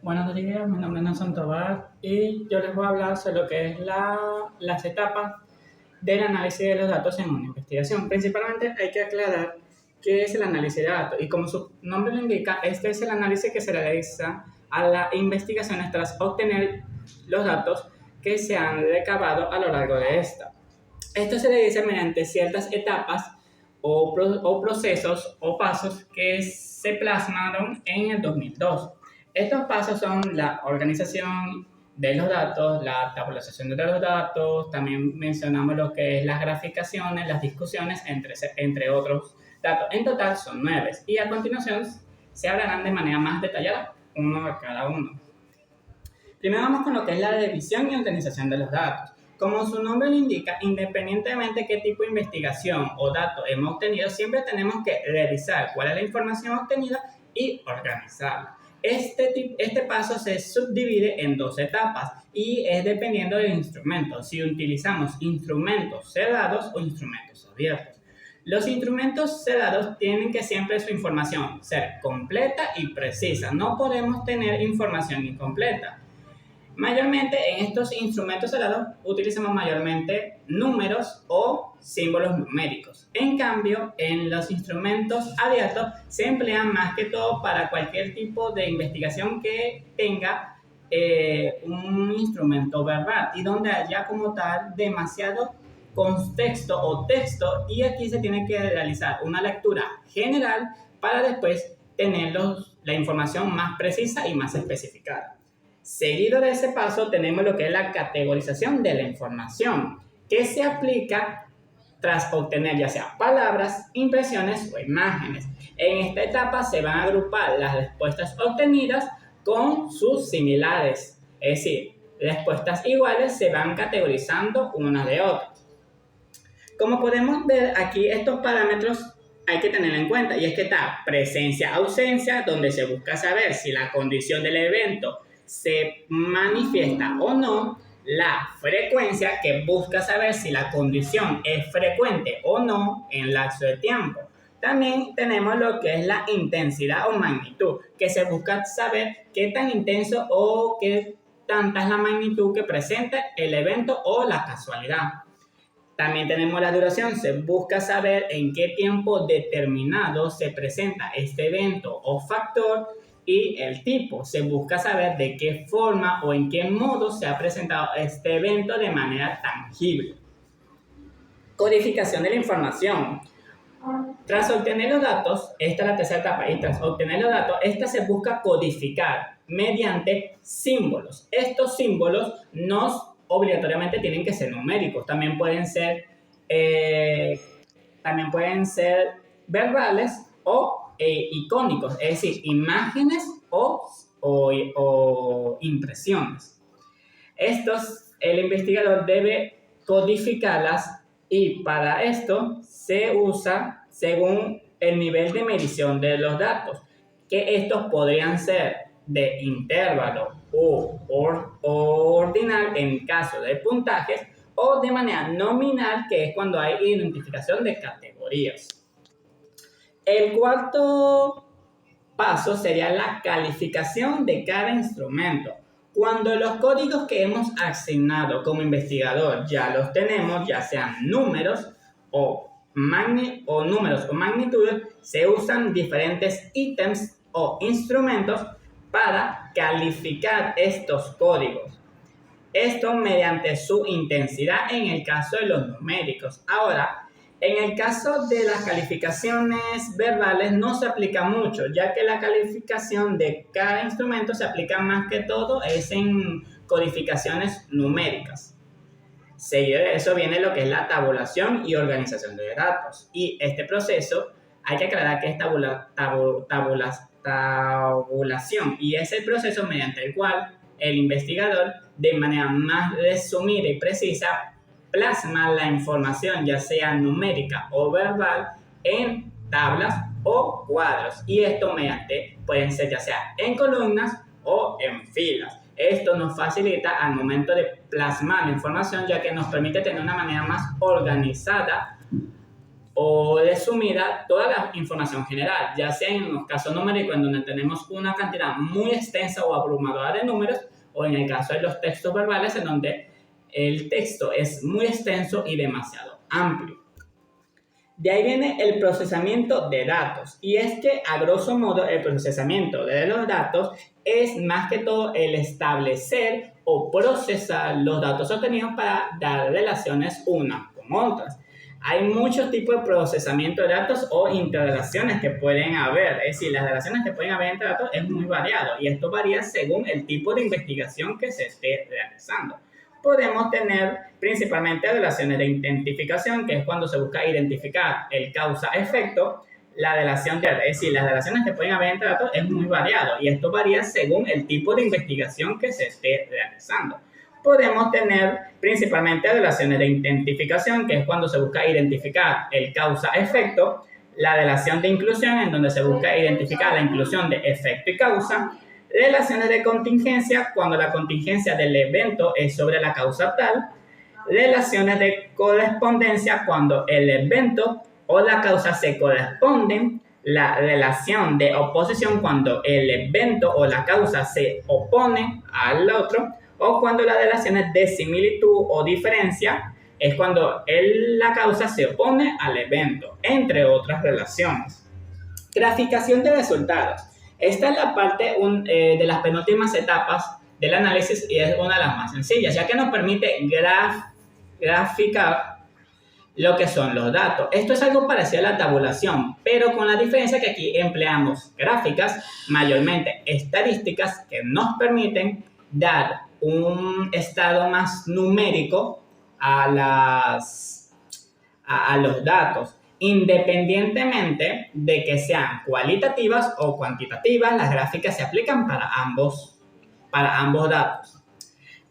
Buenos días, mi nombre es Nelson Tobar y yo les voy a hablar sobre lo que es las etapas del análisis de los datos en una investigación. Principalmente hay que aclarar qué es el análisis de datos y como su nombre lo indica, este es el análisis que se realiza a las investigaciones tras obtener los datos que se han recabado a lo largo de esta. Esto se realiza mediante ciertas etapas o procesos o pasos que se plasmaron en el 2002. Estos pasos son la organización de los datos, la tabulación de los datos, también mencionamos lo que es las graficaciones, las discusiones, entre otros datos. En total son 9 y a continuación se hablarán de manera más detallada uno a cada uno. Primero vamos con lo que es la división y organización de los datos. Como su nombre lo indica, independientemente de qué tipo de investigación o datos hemos obtenido, siempre tenemos que revisar cuál es la información obtenida y organizarla. Este paso se subdivide en dos etapas y es dependiendo del instrumento, si utilizamos instrumentos cerrados o instrumentos abiertos. Los instrumentos cerrados tienen que siempre su información ser completa y precisa. No podemos tener información incompleta. Mayormente en estos instrumentos cerrados utilizamos mayormente números o símbolos numéricos. En cambio, en los instrumentos abiertos se emplean más que todo para cualquier tipo de investigación que tenga un instrumento verbal y donde haya como tal demasiado contexto o texto, y aquí se tiene que realizar una lectura general para después tener la información más precisa y más especificada. Seguido de ese paso tenemos lo que es la categorización de la información, que se aplica tras obtener ya sea palabras, impresiones o imágenes. En esta etapa se van a agrupar las respuestas obtenidas con sus similares, es decir, respuestas iguales se van categorizando unas de otras. Como podemos ver aquí, estos parámetros hay que tener en cuenta, y es que está presencia-ausencia, donde se busca saber si la condición del evento se manifiesta o no, la frecuencia, que busca saber si la condición es frecuente o no en lapso de tiempo. También tenemos lo que es la intensidad o magnitud, que se busca saber qué tan intenso o qué tanta es la magnitud que presenta el evento o la casualidad. También tenemos la duración, se busca saber en qué tiempo determinado se presenta este evento o factor, y el tipo, se busca saber de qué forma o en qué modo se ha presentado este evento de manera tangible. Codificación de la información. Tras obtener los datos, esta es la tercera etapa, y tras obtener los datos, esta se busca codificar mediante símbolos. Estos símbolos no obligatoriamente tienen que ser numéricos, también pueden ser verbales o icónicos, es decir, imágenes o impresiones. El investigador debe codificarlas, y para esto se usa según el nivel de medición de los datos, que estos podrían ser de intervalo o ordinal en caso de puntajes, o de manera nominal, que es cuando hay identificación de categorías. El cuarto paso sería la calificación de cada instrumento. Cuando los códigos que hemos asignado como investigador ya los tenemos, ya sean números o magnitudes, se usan diferentes ítems o instrumentos para calificar estos códigos. Esto mediante su intensidad en el caso de los numéricos. Ahora, en el caso de las calificaciones verbales no se aplica mucho, ya que la calificación de cada instrumento se aplica más que todo es en codificaciones numéricas. Seguido de eso viene lo que es la tabulación y organización de datos. Y este proceso hay que aclarar que es tabulación, y es el proceso mediante el cual el investigador, de manera más resumida y precisa, plasma la información, ya sea numérica o verbal, en tablas o cuadros, y esto pueden ser ya sea en columnas o en filas. Esto nos facilita al momento de plasmar la información, ya que nos permite tener una manera más organizada o resumida toda la información general, ya sea en los casos numéricos en donde tenemos una cantidad muy extensa o abrumadora de números, o en el caso de los textos verbales en donde el texto es muy extenso y demasiado amplio. De ahí viene el procesamiento de datos, y es que a grosso modo el procesamiento de los datos es más que todo el establecer o procesar los datos obtenidos para dar relaciones unas con otras. Hay muchos tipos de procesamiento de datos o interrelaciones que pueden haber, es decir, las relaciones que pueden haber entre datos es muy variado y esto varía según el tipo de investigación que se esté realizando. Podemos tener principalmente relaciones de identificación, que es cuando se busca identificar el causa-efecto. La relación es decir, las relaciones que pueden haber entre datos es muy variado y esto varía según el tipo de investigación que se esté realizando. Podemos tener principalmente relaciones de identificación, que es cuando se busca identificar el causa-efecto. La relación de inclusión, en donde se busca identificar la inclusión de efecto y causa. Relaciones de contingencia, cuando la contingencia del evento es sobre la causa tal. Relaciones de correspondencia, cuando el evento o la causa se corresponden. La relación de oposición, cuando el evento o la causa se oponen al otro. O cuando las relaciones de similitud o diferencia es cuando la causa se opone al evento, entre otras relaciones. Graficación de resultados. Esta es la parte de las penúltimas etapas del análisis y es una de las más sencillas, ya que nos permite graficar lo que son los datos. Esto es algo parecido a la tabulación, pero con la diferencia que aquí empleamos gráficas, mayormente estadísticas, que nos permiten dar un estado más numérico a los datos. Independientemente de que sean cualitativas o cuantitativas, las gráficas se aplican para ambos datos.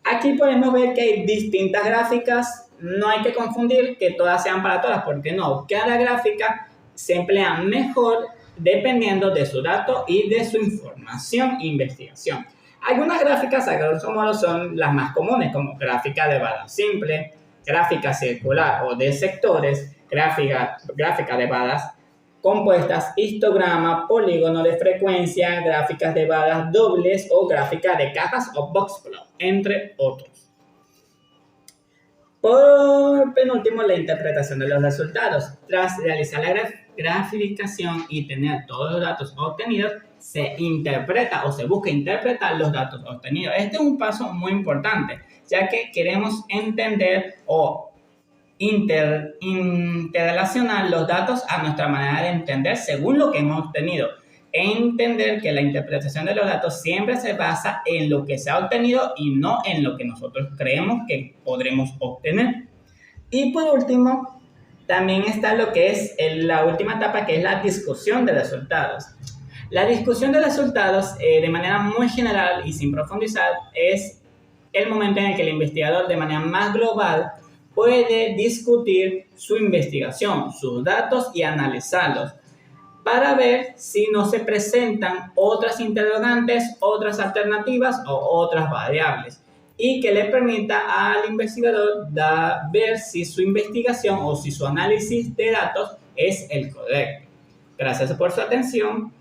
Aquí podemos ver que hay distintas gráficas, no hay que confundir que todas sean para todas, porque no, cada gráfica se emplea mejor dependiendo de su dato y de su información e investigación. Algunas gráficas a grosso modo son las más comunes, como gráfica de barra simple, gráfica circular o de sectores, gráfica de barras compuestas, histograma, polígono de frecuencia, gráficas de barras dobles o gráfica de cajas o box plot, entre otros. Por penúltimo, la interpretación de los resultados. Tras realizar la graficación y tener todos los datos obtenidos, se interpreta o se busca interpretar los datos obtenidos. Este es un paso muy importante, ya que queremos entender o interrelacionar los datos a nuestra manera de entender según lo que hemos obtenido. Entender que la interpretación de los datos siempre se basa en lo que se ha obtenido y no en lo que nosotros creemos que podremos obtener. Y por último, también está lo que es la última etapa, que es la discusión de resultados. La discusión de resultados, de manera muy general y sin profundizar, es el momento en el que el investigador, de manera más global, puede discutir su investigación, sus datos y analizarlos para ver si no se presentan otras interrogantes, otras alternativas o otras variables y que le permita al investigador ver si su investigación o si su análisis de datos es el correcto. Gracias por su atención.